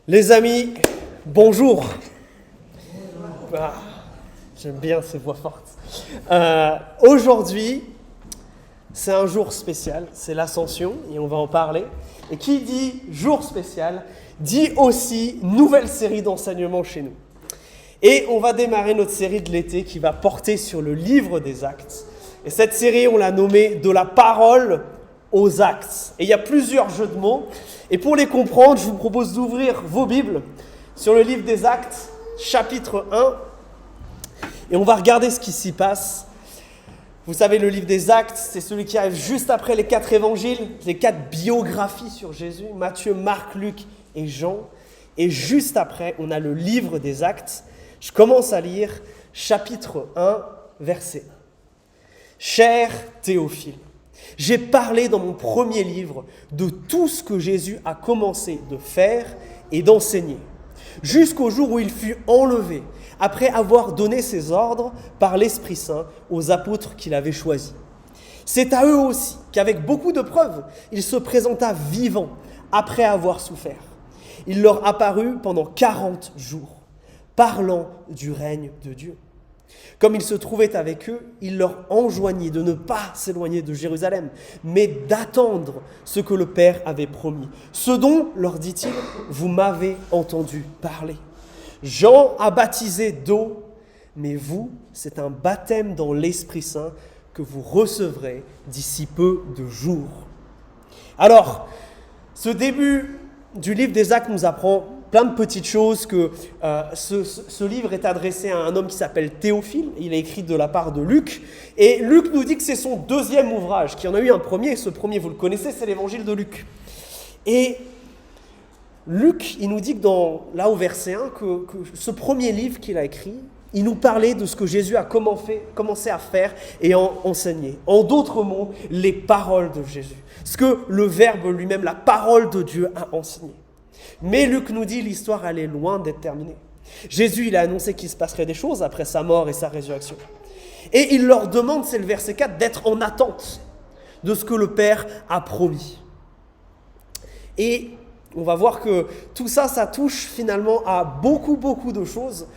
Les amis, bonjour. Ah, j'aime bien ces voix fortes. Aujourd'hui, c'est un jour spécial, c'est l'Ascension et on va en parler. Et qui dit jour spécial, dit aussi nouvelle série d'enseignements chez nous. Et on va démarrer notre série de l'été qui va porter sur le livre des Actes. Et cette série, on l'a nommée « De la parole aux actes ». Et il y a plusieurs jeux de mots. Et pour les comprendre, je vous propose d'ouvrir vos Bibles sur le livre des Actes, chapitre 1. Et on va regarder ce qui s'y passe. Vous savez, le livre des Actes, c'est celui qui arrive juste après les 4 évangiles, les 4 biographies sur Jésus, Matthieu, Marc, Luc et Jean. Et juste après, on a le livre des Actes. Je commence à lire chapitre 1, verset 1. Cher Théophile, j'ai parlé dans mon premier livre de tout ce que Jésus a commencé de faire et d'enseigner, jusqu'au jour où il fut enlevé, après avoir donné ses ordres par l'Esprit Saint aux apôtres qu'il avait choisis. C'est à eux aussi qu'avec beaucoup de preuves, il se présenta vivant après avoir souffert. Il leur apparut pendant 40 jours, parlant du règne de Dieu. Comme il se trouvait avec eux, il leur enjoignit de ne pas s'éloigner de Jérusalem, mais d'attendre ce que le Père avait promis. Ce dont, leur dit-il, vous m'avez entendu parler. Jean a baptisé d'eau, mais vous, c'est un baptême dans l'Esprit Saint que vous recevrez d'ici peu de jours. Alors, ce début du livre des Actes nous apprend plein de petites choses, que ce livre est adressé à un homme qui s'appelle Théophile. Il est écrit de la part de Luc. Et Luc nous dit que c'est son deuxième ouvrage, qu'il y en a eu un premier. Ce premier, vous le connaissez, c'est l'évangile de Luc. Et Luc, il nous dit que là au verset 1, que ce premier livre qu'il a écrit, il nous parlait de ce que Jésus a commencé à faire et à enseigner. En d'autres mots, les paroles de Jésus. Ce que le Verbe lui-même, la parole de Dieu, a enseigné. Mais Luc nous dit, l'histoire, elle est loin d'être terminée. Jésus, il a annoncé qu'il se passerait des choses après sa mort et sa résurrection. Et il leur demande, c'est le verset 4, d'être en attente de ce que le Père a promis. Et on va voir que tout ça, ça touche finalement à beaucoup de choses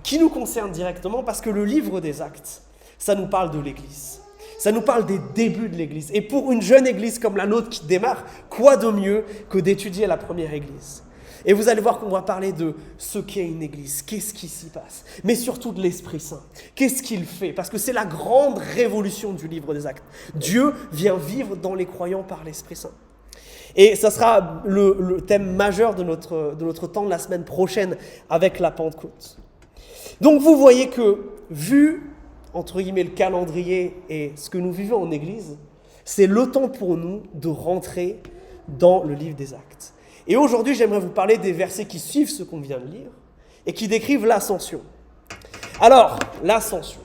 qui nous concernent directement, parce que le livre des Actes, ça nous parle de l'Église. Ça nous parle des débuts de l'Église. Et pour une jeune Église comme la nôtre qui démarre, quoi de mieux que d'étudier la première Église? Et vous allez voir qu'on va parler de ce qu'est une Église, qu'est-ce qui s'y passe, mais surtout de l'Esprit Saint. Qu'est-ce qu'il fait? Parce que c'est la grande révolution du livre des Actes. Dieu vient vivre dans les croyants par l'Esprit Saint. Et ça sera le thème majeur de notre temps de la semaine prochaine avec la Pentecôte. Donc vous voyez que, vu entre guillemets le calendrier et ce que nous vivons en Église, c'est le temps pour nous de rentrer dans le livre des Actes. Et aujourd'hui, j'aimerais vous parler des versets qui suivent ce qu'on vient de lire et qui décrivent l'ascension. Alors, l'ascension.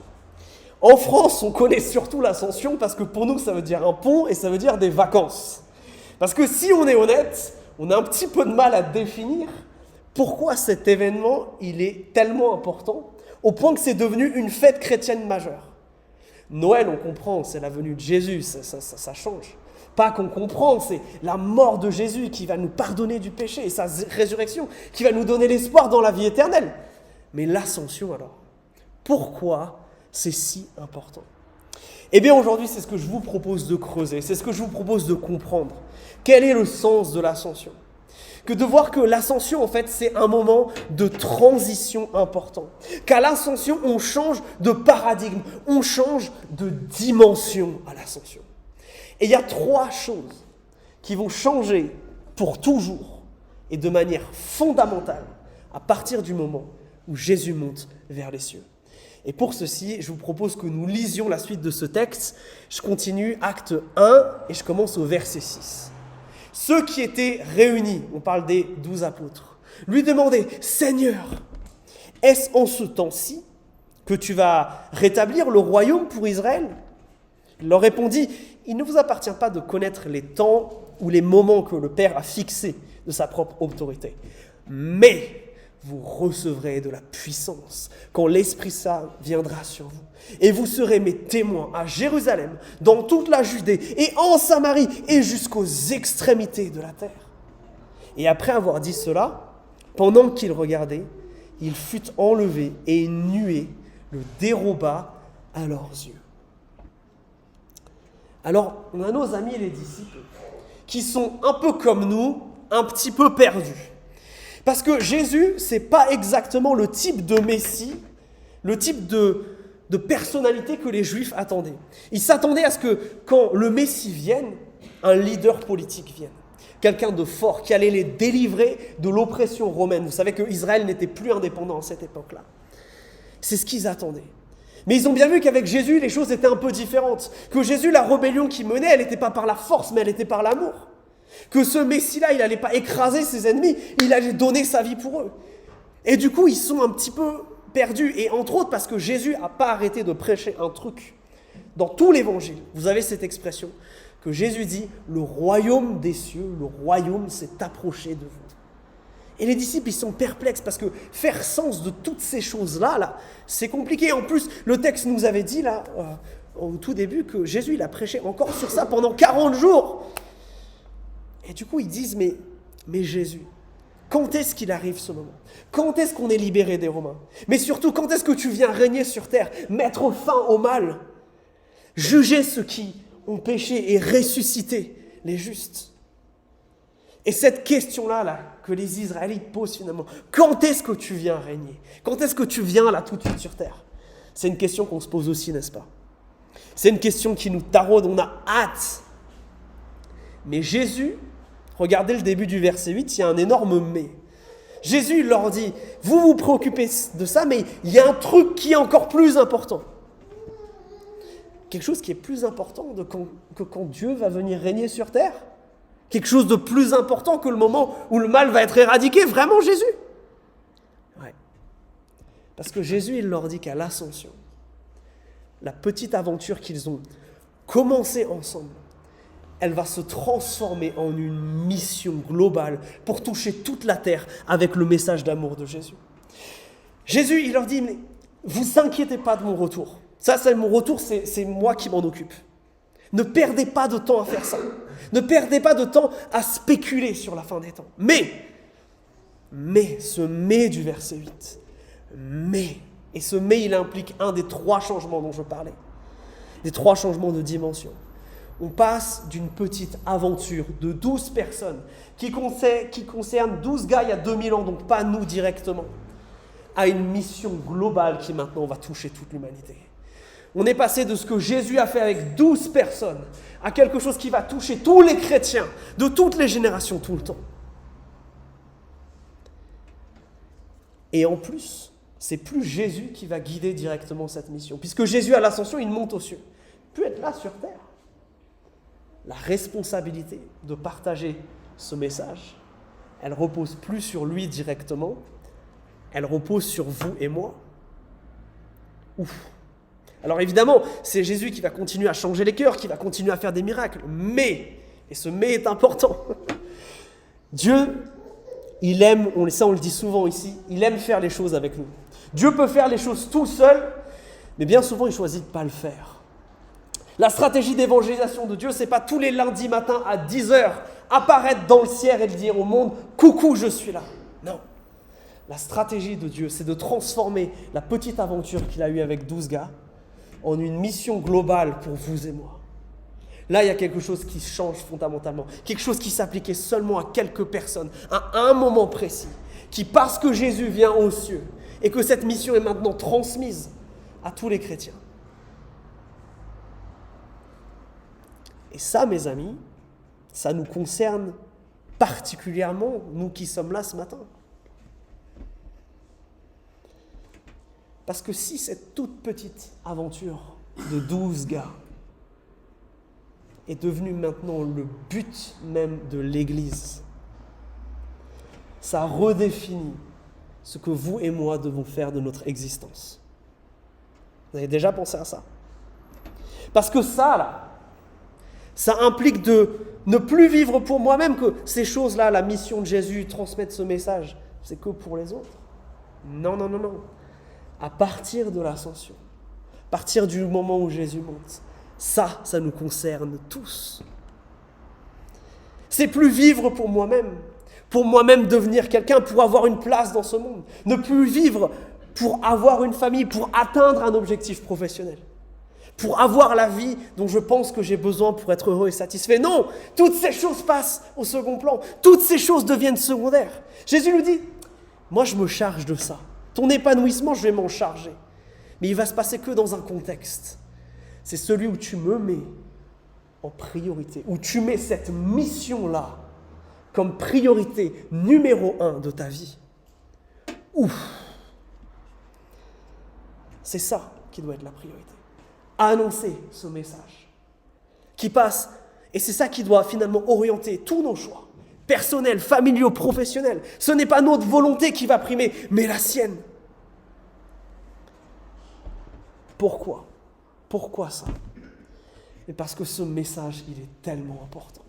En France, on connaît surtout l'ascension parce que pour nous, ça veut dire un pont et ça veut dire des vacances. Parce que si on est honnête, on a un petit peu de mal à définir pourquoi cet événement, il est tellement important au point que c'est devenu une fête chrétienne majeure. Noël, on comprend, c'est la venue de Jésus, ça change. Pâques, on comprend, c'est la mort de Jésus qui va nous pardonner du péché et sa résurrection qui va nous donner l'espoir dans la vie éternelle. Mais l'ascension alors, pourquoi c'est si important? Eh bien aujourd'hui, c'est ce que je vous propose de creuser, c'est ce que je vous propose de comprendre. Quel est le sens de l'ascension? Que de voir que l'ascension, en fait, c'est un moment de transition important. Qu'à l'ascension, on change de paradigme, on change de dimension à l'ascension. Et il y a 3 choses qui vont changer pour toujours et de manière fondamentale à partir du moment où Jésus monte vers les cieux. Et pour ceci, je vous propose que nous lisions la suite de ce texte. Je continue, acte 1, et je commence au verset 6. Ceux qui étaient réunis, on parle des 12 apôtres, lui demandaient « Seigneur, est-ce en ce temps-ci que tu vas rétablir le royaume pour Israël ?» Il leur répondit « Il ne vous appartient pas de connaître les temps ou les moments que le Père a fixés de sa propre autorité. Mais vous recevrez de la puissance quand l'Esprit Saint viendra sur vous. Et vous serez mes témoins à Jérusalem, dans toute la Judée et en Samarie et jusqu'aux extrémités de la terre. » Et après avoir dit cela, Pendant qu'il regardait, il fut enlevé et une nuée le déroba à leurs yeux. Alors, on a nos amis les disciples qui sont un peu comme nous, un petit peu perdus. Parce que Jésus, c'est pas exactement le type de Messie, le type de personnalité que les Juifs attendaient. Ils s'attendaient à ce que quand le Messie vienne, un leader politique vienne. Quelqu'un de fort qui allait les délivrer de l'oppression romaine. Vous savez qu'Israël n'était plus indépendant à cette époque-là. C'est ce qu'ils attendaient. Mais ils ont bien vu qu'avec Jésus, les choses étaient un peu différentes. Que Jésus, la rébellion qu'il menait, elle n'était pas par la force, mais elle était par l'amour. Que ce Messie-là, il n'allait pas écraser ses ennemis, il allait donner sa vie pour eux. Et du coup, ils sont un petit peu perdus. Et entre autres, parce que Jésus n'a pas arrêté de prêcher un truc. Dans tout l'évangile, vous avez cette expression que Jésus dit, le royaume des cieux, le royaume s'est approché de vous. Et les disciples, ils sont perplexes parce que faire sens de toutes ces choses-là, c'est compliqué. En plus, le texte nous avait dit, au tout début, que Jésus, il a prêché encore sur ça pendant 40 jours. Et du coup, ils disent, mais Jésus, quand est-ce qu'il arrive ce moment? Quand est-ce qu'on est libéré des Romains? Mais surtout, quand est-ce que tu viens régner sur terre, mettre fin au mal, juger ceux qui ont péché et ressusciter les justes? Et cette question-là, que les Israélites posent finalement, quand est-ce que tu viens régner? Quand est-ce que tu viens là tout de suite sur terre? C'est une question qu'on se pose aussi, n'est-ce pas? C'est une question qui nous taraude, on a hâte. Mais Jésus, regardez le début du verset 8, il y a un énorme « mais ». Jésus leur dit, vous vous préoccupez de ça, mais il y a un truc qui est encore plus important. Quelque chose qui est plus important que quand Dieu va venir régner sur terre. Quelque chose de plus important que le moment où le mal va être éradiqué. Vraiment Jésus? Ouais. Parce que Jésus, il leur dit qu'à l'ascension, la petite aventure qu'ils ont commencée ensemble, elle va se transformer en une mission globale pour toucher toute la terre avec le message d'amour de Jésus. Jésus, il leur dit, mais vous inquiétez pas de mon retour. Ça, c'est mon retour, c'est moi qui m'en occupe. Ne perdez pas de temps à faire ça. Ne perdez pas de temps à spéculer sur la fin des temps. Mais, ce mais du verset 8, et ce mais, il implique un des 3 changements dont je parlais. Des 3 changements de dimension. On passe d'une petite aventure de 12 personnes qui concerne 12 gars il y a 2000 ans, donc pas nous directement, à une mission globale qui maintenant va toucher toute l'humanité. On est passé de ce que Jésus a fait avec 12 personnes à quelque chose qui va toucher tous les chrétiens de toutes les générations, tout le temps. Et en plus, c'est plus Jésus qui va guider directement cette mission, puisque Jésus à l'ascension, il monte aux cieux. Il peut être là sur terre. La responsabilité de partager ce message, elle repose plus sur lui directement, elle repose sur vous et moi. Ouf. Alors évidemment, c'est Jésus qui va continuer à changer les cœurs, qui va continuer à faire des miracles. Mais, et ce mais est important, Dieu, il aime, on le dit souvent ici, il aime faire les choses avec nous. Dieu peut faire les choses tout seul, mais bien souvent il choisit de ne pas le faire. La stratégie d'évangélisation de Dieu, c'est pas tous les lundis matins à 10h apparaître dans le ciel et dire au monde « Coucou, je suis là ». Non. La stratégie de Dieu, c'est de transformer la petite aventure qu'il a eue avec 12 gars en une mission globale pour vous et moi. Là, il y a quelque chose qui change fondamentalement, quelque chose qui s'appliquait seulement à quelques personnes, à un moment précis, qui, parce que Jésus vient aux cieux et que cette mission est maintenant transmise à tous les chrétiens. Et ça, mes amis, ça nous concerne particulièrement, nous qui sommes là ce matin. Parce que si cette toute petite aventure de 12 gars est devenue maintenant le but même de l'Église, ça redéfinit ce que vous et moi devons faire de notre existence. Vous avez déjà pensé à ça? Parce que ça implique de ne plus vivre pour moi-même, que ces choses-là, la mission de Jésus, transmettre ce message, c'est que pour les autres. Non. À partir de l'ascension, à partir du moment où Jésus monte, ça nous concerne tous. C'est plus vivre pour moi-même, pour moi-même devenir quelqu'un, pour avoir une place dans ce monde. Ne plus vivre pour avoir une famille, pour atteindre un objectif professionnel. Pour avoir la vie dont je pense que j'ai besoin pour être heureux et satisfait. Non, toutes ces choses passent au second plan. Toutes ces choses deviennent secondaires. Jésus nous dit, moi je me charge de ça. Ton épanouissement, je vais m'en charger. Mais il va se passer que dans un contexte. C'est celui où tu me mets en priorité, où tu mets cette mission-là comme priorité numéro 1 de ta vie. Ouf! C'est ça qui doit être la priorité. Annoncer ce message qui passe, et c'est ça qui doit finalement orienter tous nos choix, personnels, familiaux, professionnels. Ce n'est pas notre volonté qui va primer, mais la sienne. Pourquoi? Pourquoi ça? Mais parce que ce message, il est tellement important.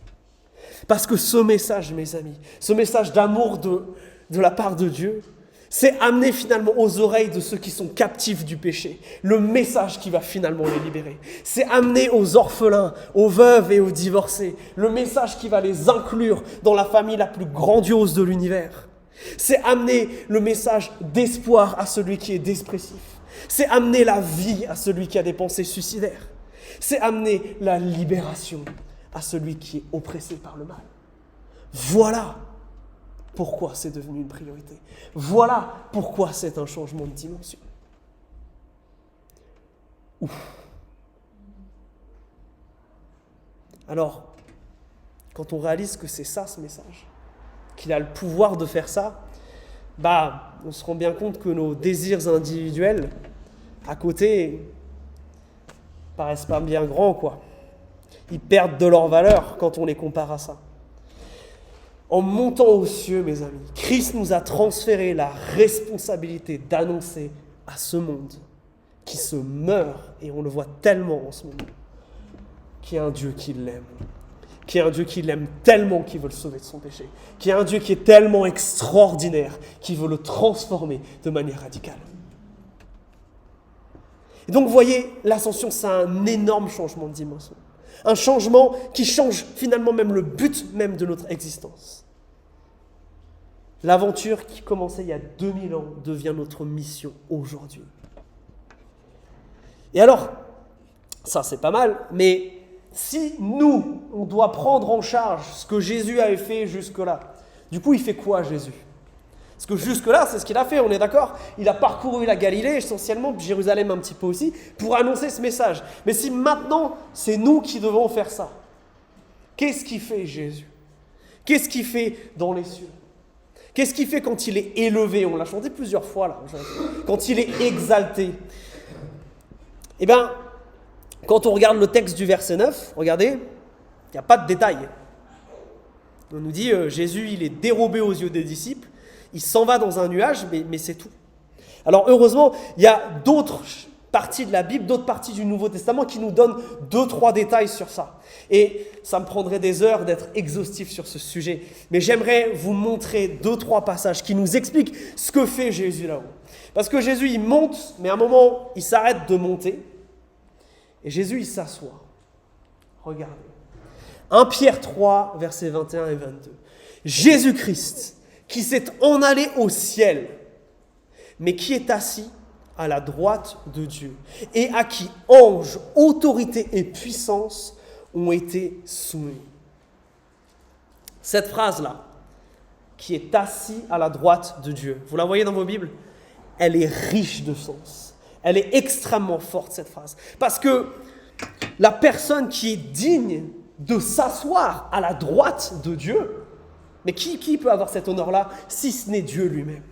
Parce que ce message, mes amis, ce message d'amour de la part de Dieu, c'est amener finalement aux oreilles de ceux qui sont captifs du péché, le message qui va finalement les libérer. C'est amener aux orphelins, aux veuves et aux divorcés, le message qui va les inclure dans la famille la plus grandiose de l'univers. C'est amener le message d'espoir à celui qui est dépressif. C'est amener la vie à celui qui a des pensées suicidaires. C'est amener la libération à celui qui est oppressé par le mal. Voilà pourquoi c'est devenu une priorité. Voilà pourquoi c'est un changement de dimension. Ouf. Alors, quand on réalise que c'est ça ce message, qu'il a le pouvoir de faire ça, on se rend bien compte que nos désirs individuels, à côté, paraissent pas bien grands, quoi. Ils perdent de leur valeur quand on les compare à ça. En montant aux cieux, mes amis, Christ nous a transféré la responsabilité d'annoncer à ce monde qui se meurt, et on le voit tellement en ce moment, qu'il y a un Dieu qui l'aime, qu'il y a un Dieu qui l'aime tellement qu'il veut le sauver de son péché, qu'il y a un Dieu qui est tellement extraordinaire qu'il veut le transformer de manière radicale. Et donc, vous voyez, l'ascension, c'est un énorme changement de dimension. Un changement qui change finalement même le but même de notre existence. L'aventure qui commençait il y a 2000 ans devient notre mission aujourd'hui. Et alors, ça c'est pas mal, mais si nous, on doit prendre en charge ce que Jésus avait fait jusque-là, du coup il fait quoi Jésus? Parce que jusque-là, c'est ce qu'il a fait, on est d'accord? Il a parcouru la Galilée, essentiellement, Jérusalem un petit peu aussi, pour annoncer ce message. Mais si maintenant, c'est nous qui devons faire ça, qu'est-ce qu'il fait Jésus? Qu'est-ce qu'il fait dans les cieux? Qu'est-ce qu'il fait quand il est élevé? On l'a chanté plusieurs fois là. Quand il est exalté. Eh bien, quand on regarde le texte du verset 9, regardez, il n'y a pas de détail. On nous dit, Jésus, il est dérobé aux yeux des disciples. Il s'en va dans un nuage, mais c'est tout. Alors heureusement, il y a d'autres parties de la Bible, d'autres parties du Nouveau Testament qui nous donnent 2-3 détails sur ça. Et ça me prendrait des heures d'être exhaustif sur ce sujet. Mais j'aimerais vous montrer 2-3 passages qui nous expliquent ce que fait Jésus là-haut. Parce que Jésus, il monte, mais à un moment, il s'arrête de monter. Et Jésus, il s'assoit. Regardez. 1 Pierre 3, versets 21 et 22. Jésus-Christ, qui s'est en allé au ciel, mais qui est assis à la droite de Dieu, et à qui anges, autorité et puissance ont été soumis. Cette phrase-là, qui est assis à la droite de Dieu, vous la voyez dans vos Bibles? Elle est riche de sens. Elle est extrêmement forte, cette phrase. Parce que la personne qui est digne de s'asseoir à la droite de Dieu, mais qui peut avoir cet honneur-là si ce n'est Dieu lui-même?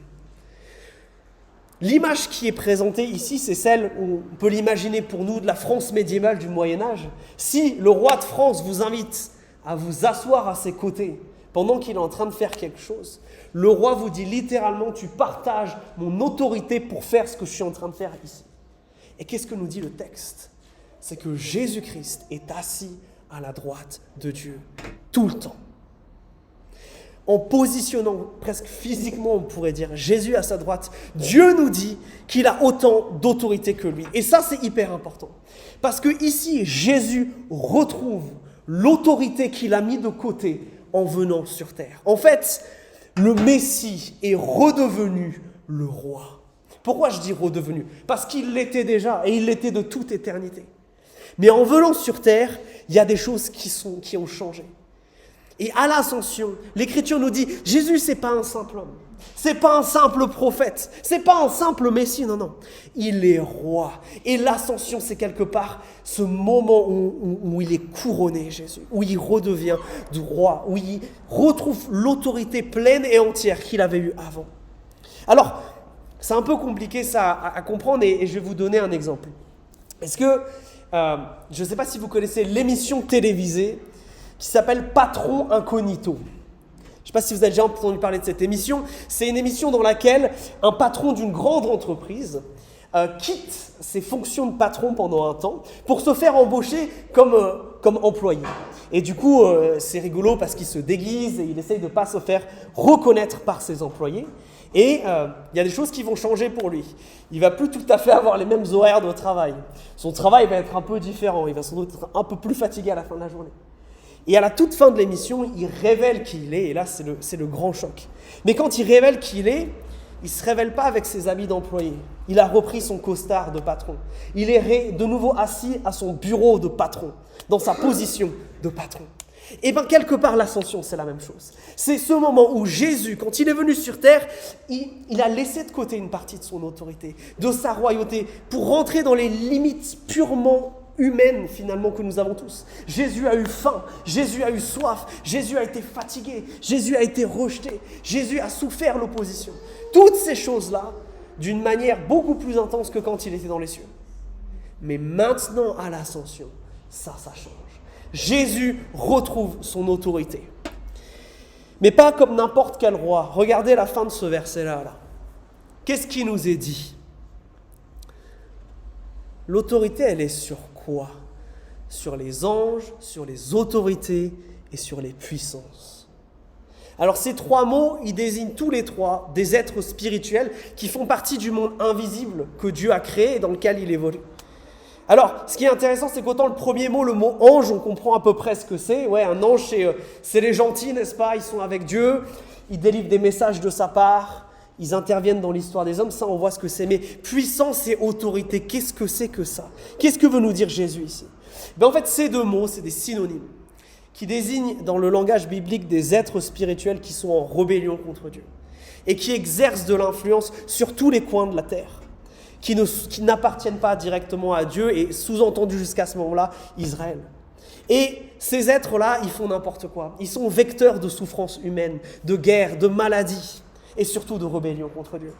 L'image qui est présentée ici, c'est celle, on peut l'imaginer pour nous, de la France médiévale du Moyen-Âge. Si le roi de France vous invite à vous asseoir à ses côtés pendant qu'il est en train de faire quelque chose, le roi vous dit littéralement, tu partages mon autorité pour faire ce que je suis en train de faire ici. Et qu'est-ce que nous dit le texte? C'est que Jésus-Christ est assis à la droite de Dieu tout le temps. En positionnant presque physiquement, on pourrait dire, Jésus à sa droite, Dieu nous dit qu'il a autant d'autorité que lui. Et ça, c'est hyper important. Parce que ici, Jésus retrouve l'autorité qu'il a mis de côté en venant sur terre. En fait, le Messie est redevenu le roi. Pourquoi je dis redevenu? Parce qu'il l'était déjà, et il l'était de toute éternité. Mais en venant sur terre, il y a des choses qui ont changé. Et à l'ascension, l'Écriture nous dit, Jésus, c'est pas un simple homme. C'est pas un simple prophète. C'est pas un simple Messie, non. Il est roi. Et l'ascension, c'est quelque part ce moment où il est couronné, Jésus. Où il redevient du roi. Où il retrouve l'autorité pleine et entière qu'il avait eue avant. Alors, c'est un peu compliqué ça à comprendre et je vais vous donner un exemple. Est-ce que, je ne sais pas si vous connaissez l'émission télévisée qui s'appelle Patron Incognito. Je ne sais pas si vous avez déjà entendu parler de cette émission. C'est une émission dans laquelle un patron d'une grande entreprise quitte ses fonctions de patron pendant un temps pour se faire embaucher comme employé. Et du coup, c'est rigolo parce qu'il se déguise et il essaye de ne pas se faire reconnaître par ses employés. Et il y a des choses qui vont changer pour lui. Il ne va plus tout à fait avoir les mêmes horaires de travail. Son travail va être un peu différent. Il va sans doute être un peu plus fatigué à la fin de la journée. Et à la toute fin de l'émission, il révèle qui il est. Et là, c'est le grand choc. Mais quand il révèle qui il est, il ne se révèle pas avec ses habits d'employé. Il a repris son costard de patron. Il est de nouveau assis à son bureau de patron, dans sa position de patron. Et bien, quelque part, l'ascension, c'est la même chose. C'est ce moment où Jésus, quand il est venu sur terre, il a laissé de côté une partie de son autorité, de sa royauté, pour rentrer dans les limites purement humaines, finalement, que nous avons tous. Jésus a eu faim, Jésus a eu soif, Jésus a été fatigué, Jésus a été rejeté, Jésus a souffert l'opposition. Toutes ces choses-là, d'une manière beaucoup plus intense que quand il était dans les cieux. Mais maintenant, à l'ascension, ça change. Jésus retrouve son autorité. Mais pas comme n'importe quel roi. Regardez la fin de ce verset-là. Qu'est-ce qui nous est dit? L'autorité, elle est sur quoi? Sur les anges, sur les autorités et sur les puissances. Alors ces trois mots, ils désignent tous les trois des êtres spirituels qui font partie du monde invisible que Dieu a créé et dans lequel il évolue. Alors, ce qui est intéressant, c'est qu'autant le premier mot, le mot ange, on comprend à peu près ce que c'est. Ouais, un ange, c'est les gentils, n'est-ce pas? Ils sont avec Dieu, ils délivrent des messages de sa part, ils interviennent dans l'histoire des hommes, ça on voit ce que c'est. Mais puissance et autorité, qu'est-ce que c'est que ça? Qu'est-ce que veut nous dire Jésus ici? En fait, ces deux mots, c'est des synonymes qui désignent dans le langage biblique des êtres spirituels qui sont en rébellion contre Dieu et qui exercent de l'influence sur tous les coins de la terre. Qui n'appartiennent pas directement à Dieu et sous-entendu jusqu'à ce moment-là, Israël. Et ces êtres-là, ils font n'importe quoi. Ils sont vecteurs de souffrances humaines, de guerre, de maladies et surtout de rébellion contre Dieu.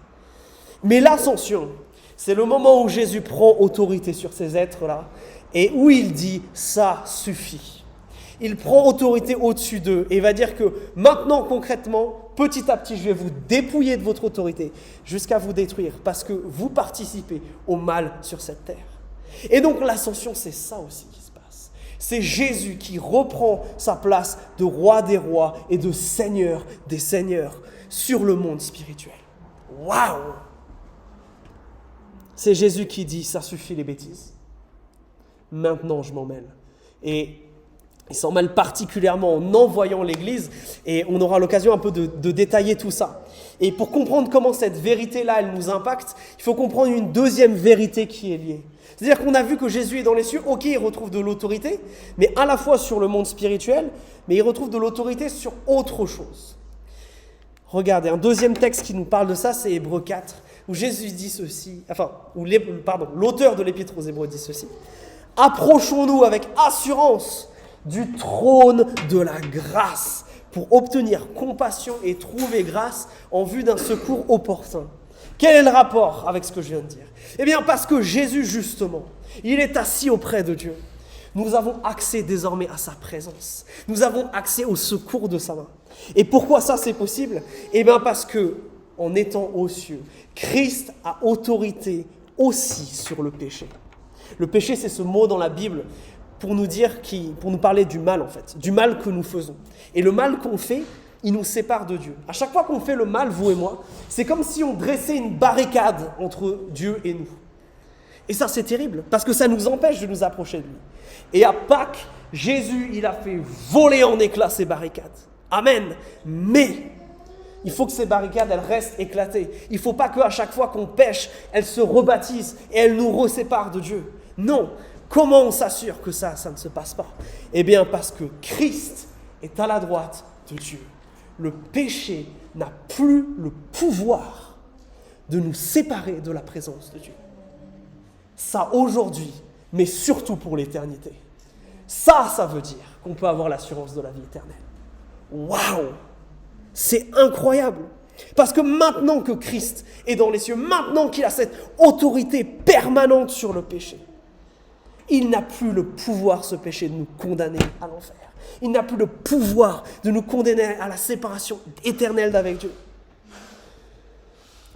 Mais l'ascension, c'est le moment où Jésus prend autorité sur ces êtres-là et où il dit « ça suffit ». Il prend autorité au-dessus d'eux et va dire que maintenant concrètement, petit à petit, je vais vous dépouiller de votre autorité jusqu'à vous détruire parce que vous participez au mal sur cette terre. Et donc l'ascension, c'est ça aussi qui se passe. C'est Jésus qui reprend sa place de roi des rois et de seigneur des seigneurs sur le monde spirituel. Waouh! C'est Jésus qui dit, ça suffit les bêtises. Maintenant, je m'en mêle. Et il s'en mêle particulièrement en envoyant l'Église et on aura l'occasion un peu de détailler tout ça. Et pour comprendre comment cette vérité-là, elle nous impacte, il faut comprendre une deuxième vérité qui est liée. C'est-à-dire qu'on a vu que Jésus est dans les cieux, ok, il retrouve de l'autorité, mais à la fois sur le monde spirituel, mais il retrouve de l'autorité sur autre chose. Regardez, un deuxième texte qui nous parle de ça, c'est Hébreux 4, où Jésus dit ceci, l'auteur de l'Épître aux Hébreux dit ceci. « Approchons-nous avec assurance du trône de la grâce pour obtenir compassion et trouver grâce en vue d'un secours opportun. » Quel est le rapport avec ce que je viens de dire? Eh bien parce que Jésus justement, il est assis auprès de Dieu. Nous avons accès désormais à sa présence. Nous avons accès au secours de sa main. Et pourquoi ça c'est possible? Eh bien parce que, en étant aux cieux, Christ a autorité aussi sur le péché. Le péché, c'est ce mot dans la Bible pour nous parler du mal en fait, du mal que nous faisons. Et le mal qu'on fait, il nous sépare de Dieu. À chaque fois qu'on fait le mal, vous et moi, c'est comme si on dressait une barricade entre Dieu et nous. Et ça, c'est terrible, parce que ça nous empêche de nous approcher de lui. Et à Pâques, Jésus, il a fait voler en éclats ces barricades. Amen. Mais Il faut que ces barricades, elles restent éclatées. Il ne faut pas qu'à chaque fois qu'on pêche, elles se rebâtissent et elles nous reséparent de Dieu. Non. Comment on s'assure que ça ne se passe pas? Eh bien, parce que Christ est à la droite de Dieu. Le péché n'a plus le pouvoir de nous séparer de la présence de Dieu. Ça aujourd'hui, mais surtout pour l'éternité. Ça veut dire qu'on peut avoir l'assurance de la vie éternelle. Waouh! C'est incroyable! Parce que maintenant que Christ est dans les cieux, maintenant qu'il a cette autorité permanente sur le péché, il n'a plus le pouvoir, ce péché, de nous condamner à l'enfer. Il n'a plus le pouvoir de nous condamner à la séparation éternelle d'avec Dieu.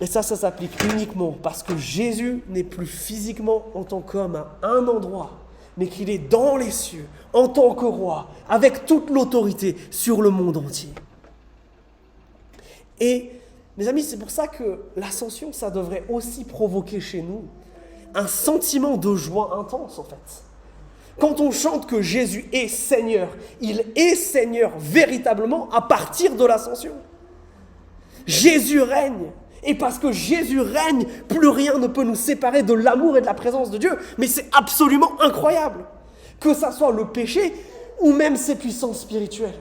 Et ça s'applique uniquement parce que Jésus n'est plus physiquement en tant qu'homme à un endroit, mais qu'il est dans les cieux, en tant que roi, avec toute l'autorité sur le monde entier. Et, mes amis, c'est pour ça que l'ascension, ça devrait aussi provoquer chez nous un sentiment de joie intense, en fait. Quand on chante que Jésus est Seigneur, il est Seigneur véritablement à partir de l'ascension. Jésus règne. Et parce que Jésus règne, plus rien ne peut nous séparer de l'amour et de la présence de Dieu. Mais c'est absolument incroyable. Que ça soit le péché ou même ses puissances spirituelles.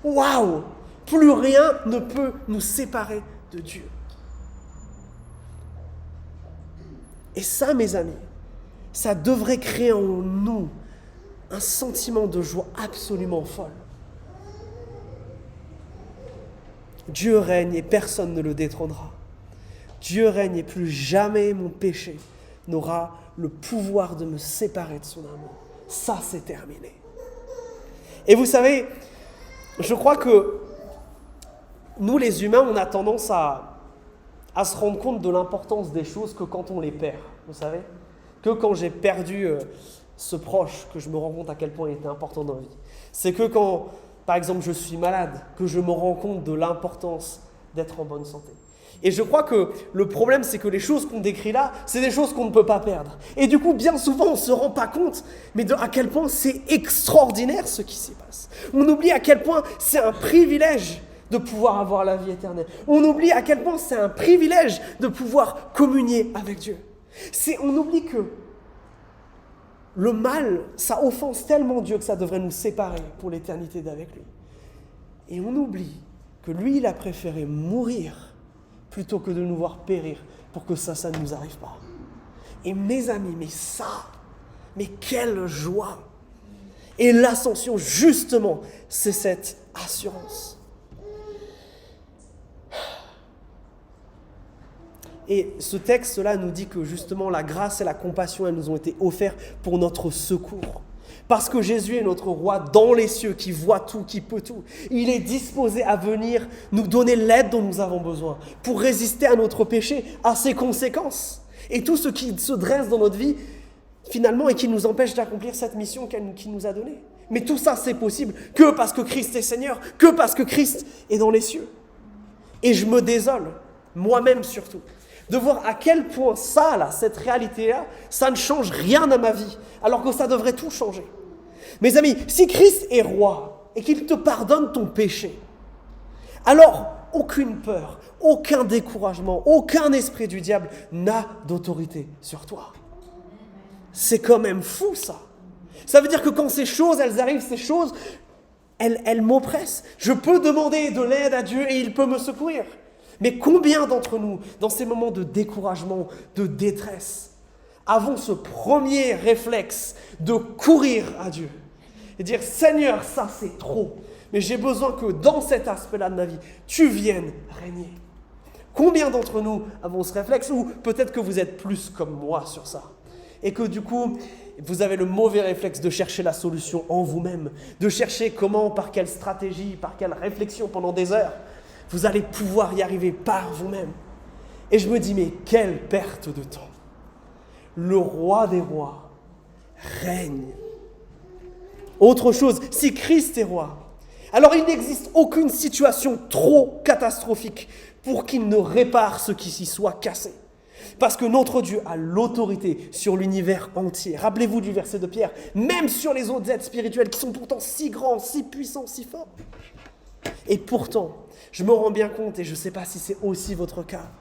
Waouh! Plus rien ne peut nous séparer de Dieu. Et ça, mes amis, ça devrait créer en nous un sentiment de joie absolument folle. Dieu règne et personne ne le détrônera. Dieu règne et plus jamais mon péché n'aura le pouvoir de me séparer de son amour. Ça, c'est terminé. Et vous savez, je crois que nous, les humains, on a tendance à se rendre compte de l'importance des choses que quand on les perd, vous savez. Que quand j'ai perdu ce proche, que je me rends compte à quel point il était important dans la vie. C'est que quand, par exemple, je suis malade, que je me rends compte de l'importance d'être en bonne santé. Et je crois que le problème, c'est que les choses qu'on décrit là, c'est des choses qu'on ne peut pas perdre. Et du coup, bien souvent, on ne se rend pas compte, mais à quel point c'est extraordinaire ce qui s'y passe. On oublie à quel point c'est un privilège de pouvoir avoir la vie éternelle. On oublie à quel point c'est un privilège de pouvoir communier avec Dieu. On oublie que le mal, ça offense tellement Dieu que ça devrait nous séparer pour l'éternité d'avec lui. Et on oublie que lui, il a préféré mourir plutôt que de nous voir périr pour que ça ne nous arrive pas. Et mes amis, mais quelle joie! Et l'ascension, justement, c'est cette assurance. Et ce texte-là nous dit que justement la grâce et la compassion, elles nous ont été offertes pour notre secours. Parce que Jésus est notre roi dans les cieux, qui voit tout, qui peut tout. Il est disposé à venir nous donner l'aide dont nous avons besoin pour résister à notre péché, à ses conséquences. Et tout ce qui se dresse dans notre vie, finalement, et qui nous empêche d'accomplir cette mission qu'il nous a donnée. Mais tout ça, c'est possible que parce que Christ est Seigneur, que parce que Christ est dans les cieux. Et je me désole, moi-même surtout, de voir à quel point cette réalité-là, ça ne change rien à ma vie, alors que ça devrait tout changer. Mes amis, si Christ est roi et qu'il te pardonne ton péché, alors aucune peur, aucun découragement, aucun esprit du diable n'a d'autorité sur toi. C'est quand même fou, ça. Ça veut dire que quand ces choses, elles arrivent, elles m'oppressent. Je peux demander de l'aide à Dieu et il peut me secourir. Mais combien d'entre nous, dans ces moments de découragement, de détresse, avons ce premier réflexe de courir à Dieu et dire « Seigneur, ça c'est trop, mais j'ai besoin que dans cet aspect-là de ma vie, tu viennes régner. » Combien d'entre nous avons ce réflexe, ou peut-être que vous êtes plus comme moi sur ça, et que du coup, vous avez le mauvais réflexe de chercher la solution en vous-même, de chercher comment, par quelle stratégie, par quelle réflexion pendant des heures, vous allez pouvoir y arriver par vous-même. Et je me dis, mais quelle perte de temps. Le roi des rois règne. Autre chose, si Christ est roi, alors il n'existe aucune situation trop catastrophique pour qu'il ne répare ce qui s'y soit cassé. Parce que notre Dieu a l'autorité sur l'univers entier. Rappelez-vous du verset de Pierre, même sur les autres êtres spirituels qui sont pourtant si grands, si puissants, si forts. Et pourtant, je me rends bien compte, et je ne sais pas si c'est aussi votre cas,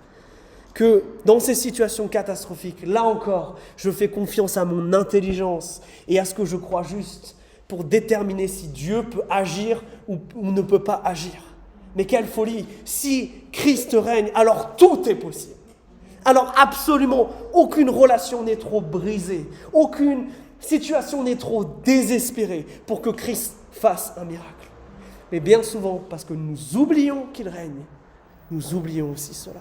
que dans ces situations catastrophiques, là encore, je fais confiance à mon intelligence et à ce que je crois juste pour déterminer si Dieu peut agir ou ne peut pas agir. Mais quelle folie! Si Christ règne, alors tout est possible. Alors absolument aucune relation n'est trop brisée, aucune situation n'est trop désespérée pour que Christ fasse un miracle. Mais bien souvent, parce que nous oublions qu'il règne, nous oublions aussi cela.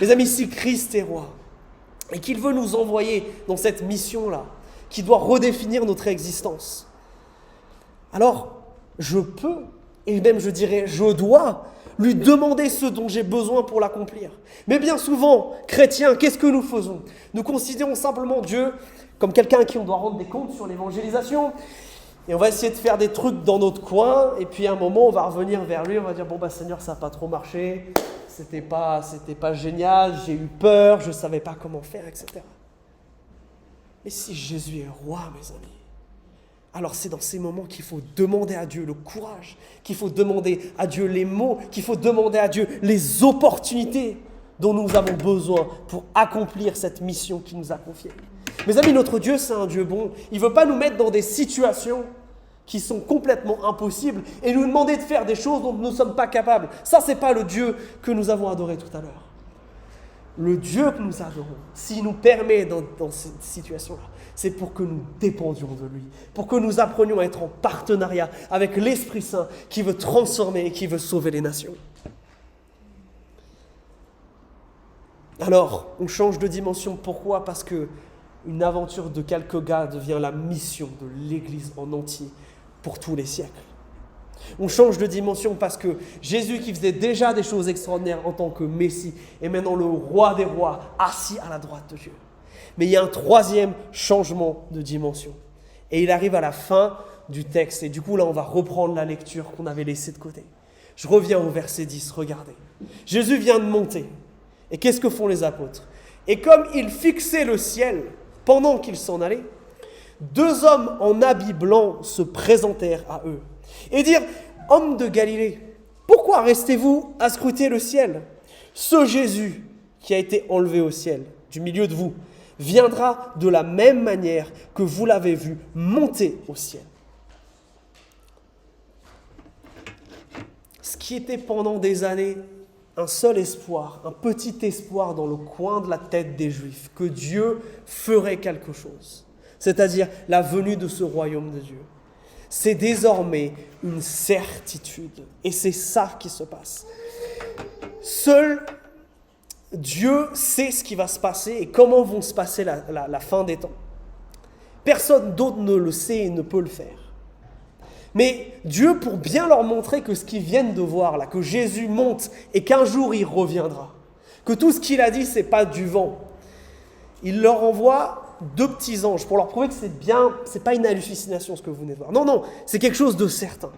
Mes amis, si Christ est roi et qu'il veut nous envoyer dans cette mission-là, qui doit redéfinir notre existence, alors je peux, et même je dirais je dois, lui demander ce dont j'ai besoin pour l'accomplir. Mais bien souvent, chrétiens, qu'est-ce que nous faisons? Nous considérons simplement Dieu comme quelqu'un à qui on doit rendre des comptes sur l'évangélisation, et on va essayer de faire des trucs dans notre coin, et puis à un moment, on va revenir vers lui, on va dire, bon bah Seigneur, ça n'a pas trop marché, c'était pas génial, j'ai eu peur, je ne savais pas comment faire, etc. Mais si Jésus est roi, mes amis, alors c'est dans ces moments qu'il faut demander à Dieu le courage, qu'il faut demander à Dieu les mots, qu'il faut demander à Dieu les opportunités dont nous avons besoin pour accomplir cette mission qu'il nous a confiée. Mes amis, notre Dieu, c'est un Dieu bon. Il ne veut pas nous mettre dans des situations qui sont complètement impossibles et nous demander de faire des choses dont nous ne sommes pas capables. Ça, ce n'est pas le Dieu que nous avons adoré tout à l'heure. Le Dieu que nous adorons, s'il nous permet dans cette situation-là, c'est pour que nous dépendions de lui, pour que nous apprenions à être en partenariat avec l'Esprit Saint qui veut transformer et qui veut sauver les nations. Alors, on change de dimension. Pourquoi? Parce que une aventure de quelques gars devient la mission de l'Église en entier pour tous les siècles. On change de dimension parce que Jésus, qui faisait déjà des choses extraordinaires en tant que Messie, est maintenant le roi des rois, assis à la droite de Dieu. Mais il y a un troisième changement de dimension. Et il arrive à la fin du texte. Et du coup, là, on va reprendre la lecture qu'on avait laissée de côté. Je reviens au verset 10, regardez. Jésus vient de monter. Et qu'est-ce que font les apôtres? Et comme ils fixaient le ciel pendant qu'ils s'en allaient, deux hommes en habits blancs se présentèrent à eux et dirent: « Hommes de Galilée, pourquoi restez-vous à scruter le ciel? Ce Jésus qui a été enlevé au ciel du milieu de vous viendra de la même manière que vous l'avez vu monter au ciel. » Ce qui était pendant des années un seul espoir, un petit espoir dans le coin de la tête des Juifs, que Dieu ferait quelque chose, c'est-à-dire la venue de ce royaume de Dieu. C'est désormais une certitude, et c'est ça qui se passe. Seul Dieu sait ce qui va se passer et comment vont se passer la fin des temps. Personne d'autre ne le sait et ne peut le faire. Mais Dieu, pour bien leur montrer que ce qu'ils viennent de voir là, que Jésus monte et qu'un jour il reviendra, que tout ce qu'il a dit, c'est pas du vent, il leur envoie deux petits anges pour leur prouver que c'est pas une hallucination ce que vous venez de voir. Non, non, c'est quelque chose de certain.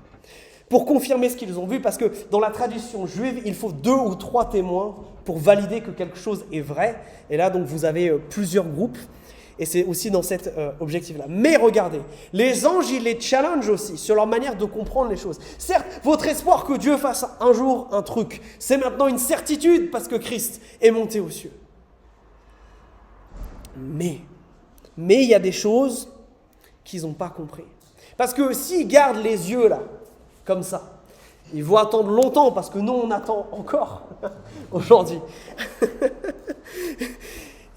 Pour confirmer ce qu'ils ont vu, parce que dans la tradition juive, il faut 2 ou 3 témoins pour valider que quelque chose est vrai. Et là, donc, vous avez plusieurs groupes. Et c'est aussi dans cet objectif-là. Mais regardez, les anges, ils les challengent aussi sur leur manière de comprendre les choses. Certes, votre espoir que Dieu fasse un jour un truc, c'est maintenant une certitude parce que Christ est monté aux cieux. Mais il y a des choses qu'ils n'ont pas compris. Parce que s'ils gardent les yeux là, comme ça, ils vont attendre longtemps parce que nous, on attend encore aujourd'hui.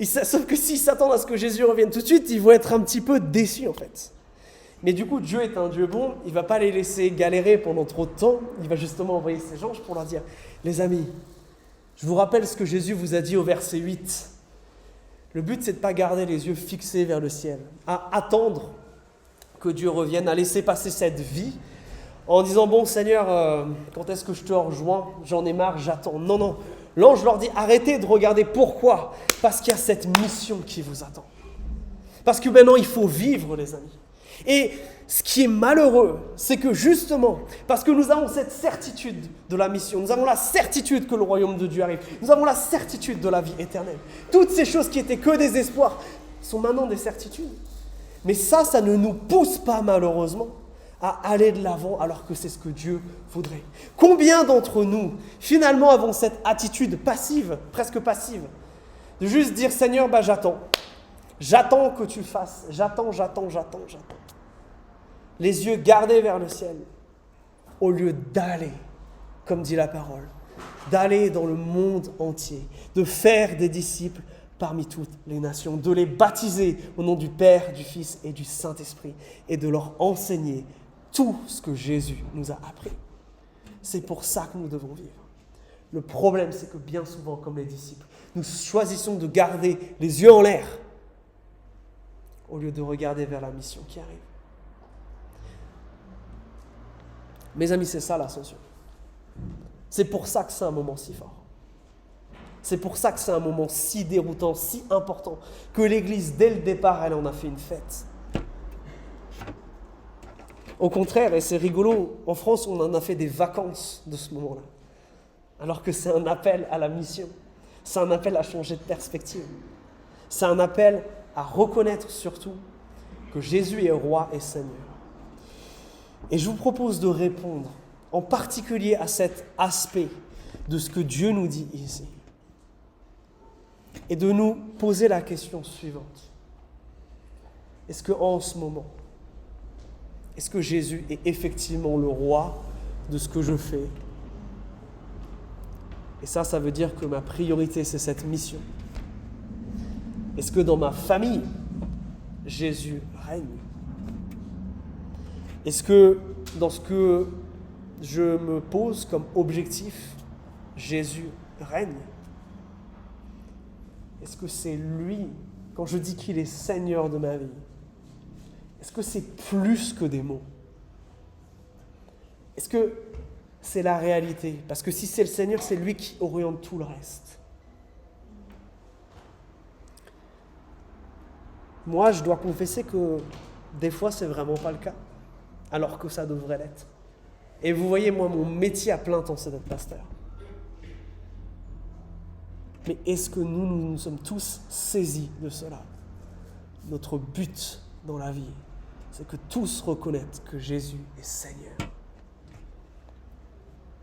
Sauf que s'ils s'attendent à ce que Jésus revienne tout de suite, ils vont être un petit peu déçus en fait. Mais du coup, Dieu est un Dieu bon, il ne va pas les laisser galérer pendant trop de temps, il va justement envoyer ses anges pour leur dire: les amis, je vous rappelle ce que Jésus vous a dit au verset 8. Le but, c'est de ne pas garder les yeux fixés vers le ciel, à attendre que Dieu revienne, à laisser passer cette vie en disant: bon Seigneur, quand est-ce que je te rejoins? J'en ai marre, j'attends. Non, non. L'ange leur dit: arrêtez de regarder. Pourquoi? Parce qu'il y a cette mission qui vous attend. Parce que maintenant, il faut vivre, les amis. Et ce qui est malheureux, c'est que justement, parce que nous avons cette certitude de la mission, nous avons la certitude que le royaume de Dieu arrive, nous avons la certitude de la vie éternelle. Toutes ces choses qui étaient que des espoirs sont maintenant des certitudes. Mais ça ne nous pousse pas malheureusement à aller de l'avant alors que c'est ce que Dieu voudrait? Combien d'entre nous, finalement, avons cette attitude passive, presque passive, de juste dire, Seigneur, j'attends. J'attends que tu fasses. J'attends. Les yeux gardés vers le ciel, au lieu d'aller, comme dit la parole, d'aller dans le monde entier, de faire des disciples parmi toutes les nations, de les baptiser au nom du Père, du Fils et du Saint-Esprit, et de leur enseigner tout ce que Jésus nous a appris. C'est pour ça que nous devons vivre. Le problème, c'est que bien souvent, comme les disciples, nous choisissons de garder les yeux en l'air au lieu de regarder vers la mission qui arrive. Mes amis, c'est ça l'ascension. C'est pour ça que c'est un moment si fort. C'est pour ça que c'est un moment si déroutant, si important, que l'Église, dès le départ, elle en a fait une fête. Au contraire, et c'est rigolo, en France, on en a fait des vacances de ce moment-là. Alors que c'est un appel à la mission. C'est un appel à changer de perspective. C'est un appel à reconnaître surtout que Jésus est roi et Seigneur. Et je vous propose de répondre en particulier à cet aspect de ce que Dieu nous dit ici. Et de nous poser la question suivante. Est-ce qu'en ce moment, est-ce que Jésus est effectivement le roi de ce que je fais? Et ça veut dire que ma priorité, c'est cette mission. Est-ce que dans ma famille, Jésus règne? Est-ce que dans ce que je me pose comme objectif, Jésus règne? Est-ce que c'est lui, quand je dis qu'il est Seigneur de ma vie, est-ce que c'est plus que des mots? Est-ce que c'est la réalité? Parce que si c'est le Seigneur, c'est lui qui oriente tout le reste. Moi, je dois confesser que des fois, c'est vraiment pas le cas, alors que ça devrait l'être. Et vous voyez, moi, mon métier à plein temps, c'est d'être pasteur. Mais est-ce que nous sommes tous saisis de cela? Notre but dans la vie, c'est que tous reconnaissent que Jésus est Seigneur.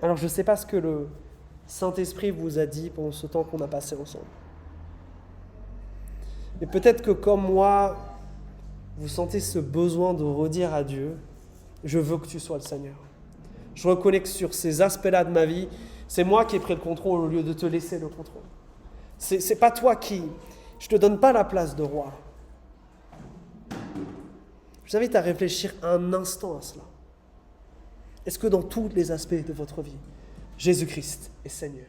Alors, je ne sais pas ce que le Saint-Esprit vous a dit pendant ce temps qu'on a passé ensemble. Mais peut-être que comme moi, vous sentez ce besoin de redire à Dieu, je veux que tu sois le Seigneur. Je reconnais que sur ces aspects-là de ma vie, c'est moi qui ai pris le contrôle au lieu de te laisser le contrôle. C'est pas toi qui... Je ne te donne pas la place de roi. Je vous invite à réfléchir un instant à cela. Est-ce que dans tous les aspects de votre vie, Jésus-Christ est Seigneur?